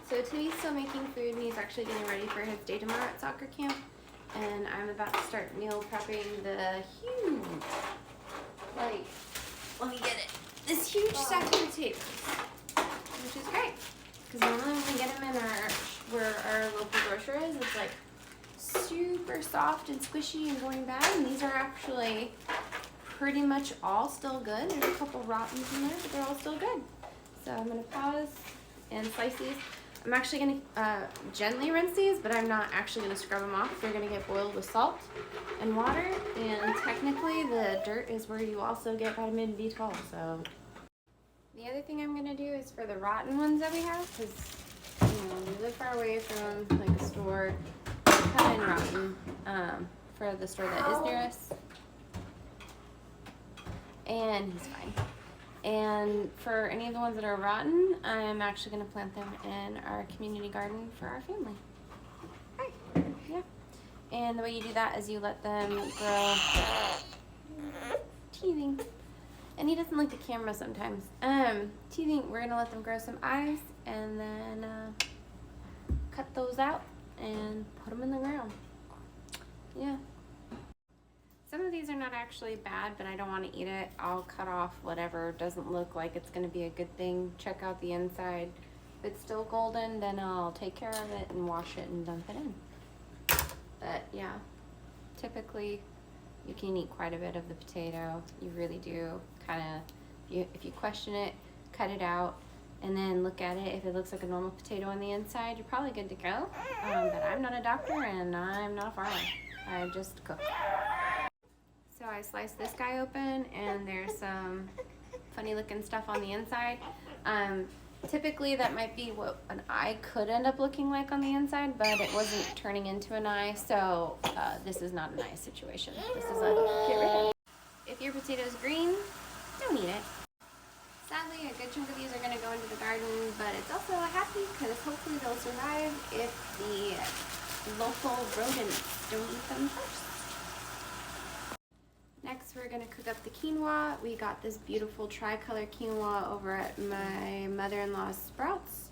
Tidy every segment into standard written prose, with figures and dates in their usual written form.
So Timmy's still making food and he's actually getting ready for his day tomorrow at soccer camp. And I'm about to start meal prepping the huge, like, let me get it, this huge sack of potatoes, which is great. Because normally when we get them in where our local grocer is, it's like super soft and squishy and going bad. And these are actually pretty much all still good. There's a couple rottens in there, but they're all still good. So I'm gonna pause and slice these. I'm actually gonna gently rinse these, but I'm not actually gonna scrub them off. They're gonna get boiled with salt and water, and technically the dirt is where you also get vitamin B12, so. The other thing I'm gonna do is for the rotten ones that we have, because we live far away from like a store, kind of rotten, for the store that is near us. And he's fine. And for any of the ones that are rotten, I'm actually going to plant them in our community garden for our family. Hi. Yeah. And the way you do that is you let them grow. Teething. And he doesn't like the camera sometimes. Teething, we're going to let them grow some eyes and then cut those out and put them in the ground. Yeah. Some of these are not actually bad, but I don't want to eat it. I'll cut off whatever doesn't look like it's going to be a good thing. Check out the inside. If it's still golden, then I'll take care of it and wash it and dump it in. But yeah, typically you can eat quite a bit of the potato. You really do. Kind of, if you question it, cut it out and then look at it. If it looks like a normal potato on the inside, you're probably good to go. But I'm not a doctor and I'm not a farmer. I just cook. So I sliced this guy open and there's some funny looking stuff on the inside. Typically that might be what an eye could end up looking like on the inside, but it wasn't turning into an eye, so this is not an eye situation. This is a get rid of. If your potato's green, don't eat it. Sadly, a good chunk of these are going to go into the garden, but it's also a happy because hopefully they'll survive if the local rodents don't eat them first. Next, we're gonna cook up the quinoa. We got this beautiful tricolor quinoa over at my mother-in-law's Sprouts.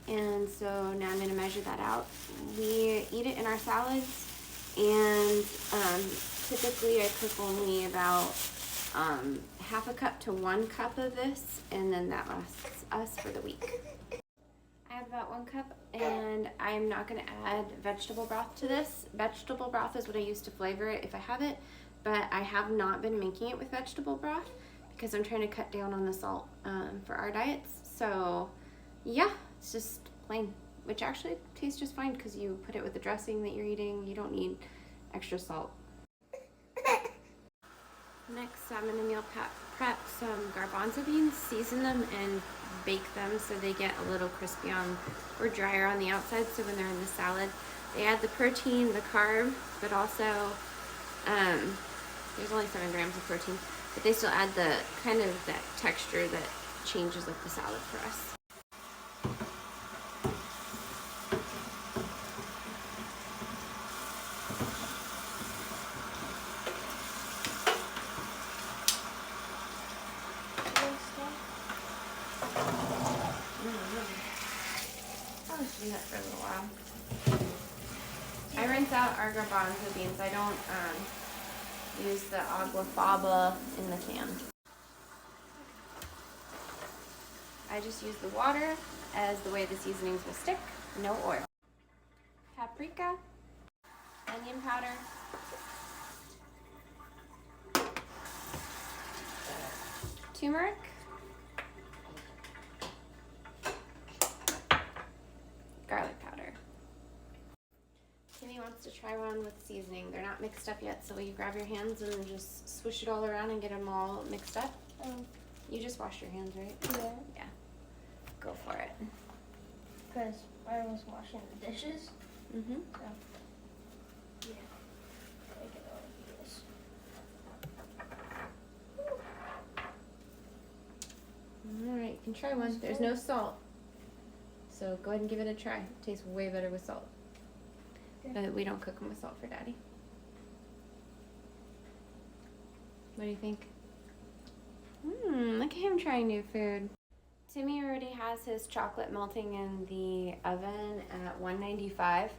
And so now I'm gonna measure that out. We eat it in our salads, and typically I cook only about half a cup to 1 cup of this, and then that lasts us for the week. I have about 1 cup, and I'm not gonna add vegetable broth to this. Vegetable broth is what I use to flavor it if I have it. But I have not been making it with vegetable broth because I'm trying to cut down on the salt for our diets. So yeah, it's just plain, which actually tastes just fine because you put it with the dressing that you're eating. You don't need extra salt. Next, I'm gonna meal prep some garbanzo beans, season them and bake them so they get a little crispy or drier on the outside, so when they're in the salad, they add the protein, the carb, but also there's only 7 grams of protein, but they still add the kind of that texture that changes like the salad for us. I'll just do that for a little while. I rinse out our garbanzo beans. I don't use the agua faba in the can. I just use the water as the way the seasonings will stick, no oil. Paprika, onion powder, turmeric, garlic powder. Timmy wants to try one with seasoning. They're not mixed up yet, so you grab your hands and just swish it all around and get them all mixed up. You just washed your hands, right? Yeah. Yeah. Go for it. Because I was washing the dishes. Mm-hmm. So, yeah. Take it all like this. Alright, you can try one. There's no salt. So go ahead and give it a try. It tastes way better with salt. But we don't cook them with salt for Daddy. What do you think? Look at him trying new food. Timmy already has his chocolate melting in the oven at 195.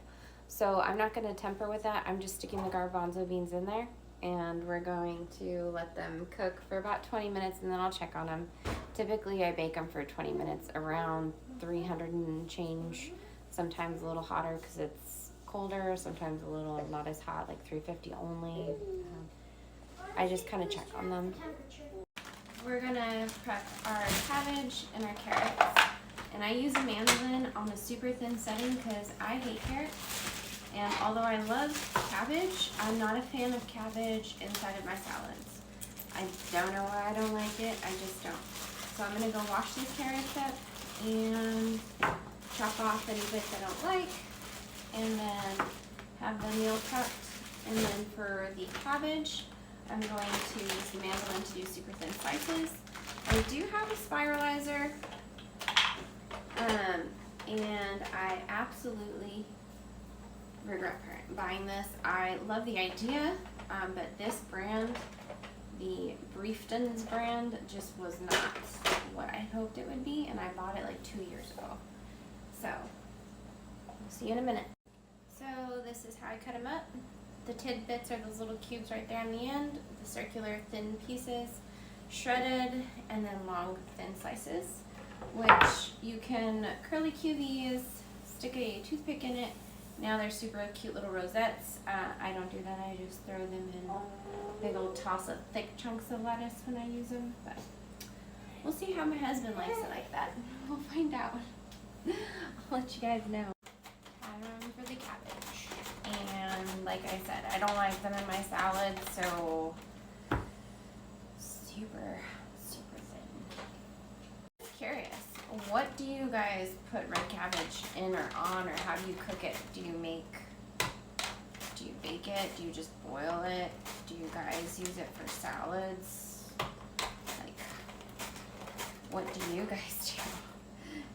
So I'm not going to temper with that. I'm just sticking the garbanzo beans in there. And we're going to let them cook for about 20 minutes and then I'll check on them. Typically I bake them for 20 minutes around 300 and change. Sometimes a little hotter because it's colder. Sometimes a little not as hot, like 350 only. I just kind of check on them. We're gonna prep our cabbage and our carrots. And I use a mandolin on a super thin setting because I hate carrots. And although I love cabbage, I'm not a fan of cabbage inside of my salads. I don't know why I don't like it, I just don't. So I'm gonna go wash these carrots up and chop off any bits I don't like. And then have the meal prepped. And then for the cabbage, I'm going to use the mandolin to do super thin slices. I do have a spiralizer, and I absolutely regret buying this. I love the idea, but this brand, the Briefton's brand, just was not what I hoped it would be, and I bought it like 2 years ago. So, we'll see you in a minute. So this is how I cut them up. The tidbits are those little cubes right there on the end, the circular thin pieces, shredded, and then long thin slices, which you can curly cue these, stick a toothpick in it. Now they're super cute little rosettes. I don't do that, I just throw them in big old toss of thick chunks of lettuce when I use them, but we'll see how my husband likes it like that. We'll find out. I'll let you guys know. Pattern for the cabbage. And like I said, I don't like them in my salad, so super thin. Curious, what do you guys put red cabbage in or on, or how do you cook it? Do you bake it? Do you just boil it? Do you guys use it for salads? Like, what do you guys do?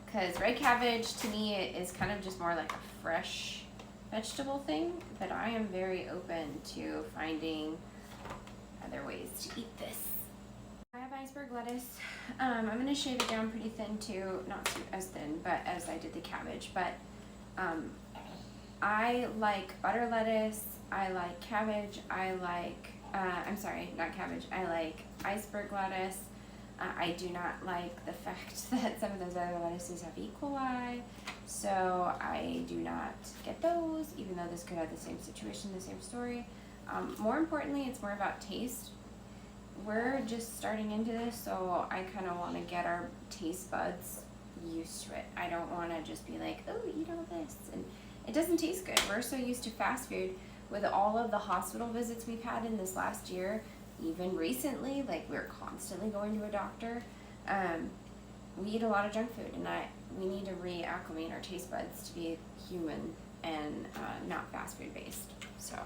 Because red cabbage to me is kind of just more like a fresh vegetable thing, but I am very open to finding other ways to eat this. I have iceberg lettuce. I'm going to shave it down pretty thin too, not as thin, but as I did the cabbage. But I like butter lettuce, I like cabbage, I like, I'm sorry, not cabbage, I like iceberg lettuce. I do not like the fact that some of those other lettuces have E. coli, so I do not get those, even though this could have the same situation, the same story. More importantly, it's more about taste. We're just starting into this, so I kind of want to get our taste buds used to it. I don't want to just be like, oh, eat all this, and it doesn't taste good. We're so used to fast food. With all of the hospital visits we've had in this last year, even recently, like we're constantly going to a doctor, we eat a lot of junk food, and we need to reacclimate our taste buds to be human and not fast food based. So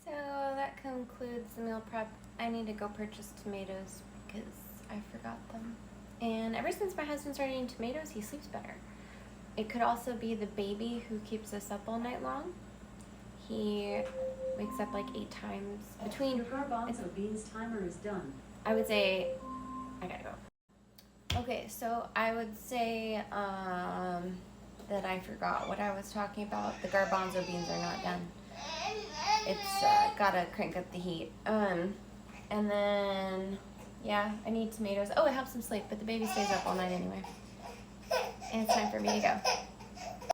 that concludes the meal prep. I need to go purchase tomatoes because I forgot them. And ever since my husband started eating tomatoes, he sleeps better. It could also be the baby who keeps us up all night long. He wakes up like 8 times between. Your garbanzo beans timer is done. I would say, I gotta go. Okay, so I would say that I forgot what I was talking about. The garbanzo beans are not done. It's gotta crank up the heat. And then, yeah, I need tomatoes. Oh, it helps him sleep, but the baby stays up all night anyway. And it's time for me to go.